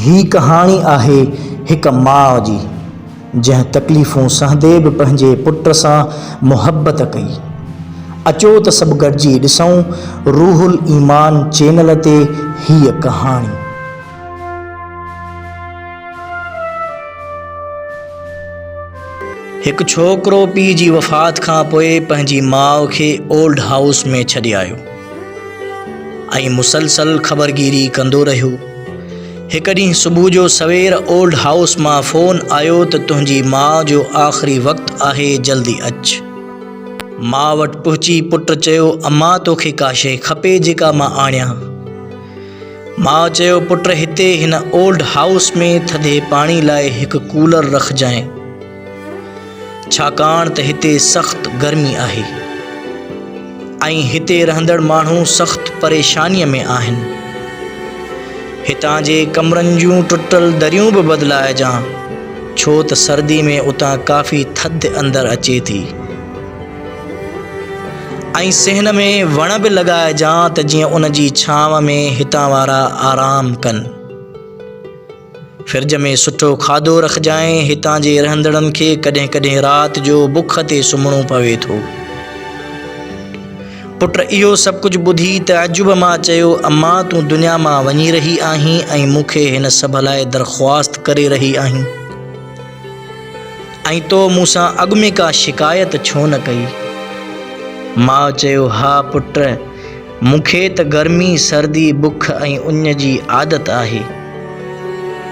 ही कहानी आहे हिक माउ जी जंहिं तकलीफ़ूं सहंदे बि पंहिंजे पुट सां मुहबत कई। अचो त सभु गॾिजी ॾिसूं रूहुल ईमान चैनल ते हीअ कहाणी। हिकु छोकिरो पीउ जी वफ़ात खां पोइ पंहिंजी माउ खे ओल्ड हाउस में छॾे आयो ऐं मुसलसल ख़बरगिरी कंदो रहियो। हिकु ॾींहुं सुबुह जो सवेर ओल्ड हाउस मां फ़ोन आयो त तुंहिंजी माउ जो आख़िरी वक़्तु आहे, जल्दी अचु। माउ वटि पहुची पुटु चयो, अम्मा तोखे का शइ खपे जेका मां आणियां? माउ चयो, पुट हिते हिन ओल्ड हाउस में थधे पाणी लाइ हिकु कूलर रखजांइ, छाकाणि त हिते सख़्तु गर्मी आहे ऐं हिते रहंदड़ माण्हू सख़्तु परेशानीअ में आहिनि। हितां जे कमरनि जूं टुटल दरियूं बि बदिलाइजांइ, छो त सर्दी में उतां काफ़ी थधि अंदरि अचे थी, ऐं सिहन में वण बि लॻाइजांइ त जीअं उन जी छांव में हितां वारा आराम कनि। फ्रिज में सुठो खाधो रखजांइ, हितां जे रहंदड़नि खे कॾहिं कॾहिं राति जो बुख ते सुम्हणो पवे थो। पुट इहो सभु कुझु ॿुधी तइजुब मां चयो, अम्मा तूं दुनिया मां वञी रही आहीं ऐं मूंखे हिन सभ लाइ दरख़्वास्त करे रही आहीं, ऐं तो मूंसां अॻु में का शिकायत छो न कई? माउ चयो, हा पुट, मूंखे त गर्मी सर्दी बुख ऐं उञ जी आदत आहे,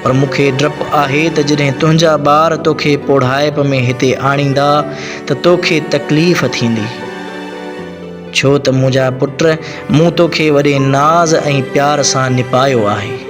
पर मूंखे डपु आहे त जॾहिं तुंहिंजा ॿार तोखे पौढ़ाइप में हिते आणींदा त तोखे तकलीफ़ थींदी, छो त मुंहिंजा पुट मूं तोखे वॾे नाज़ ऐं प्यार सां निपायो आहे।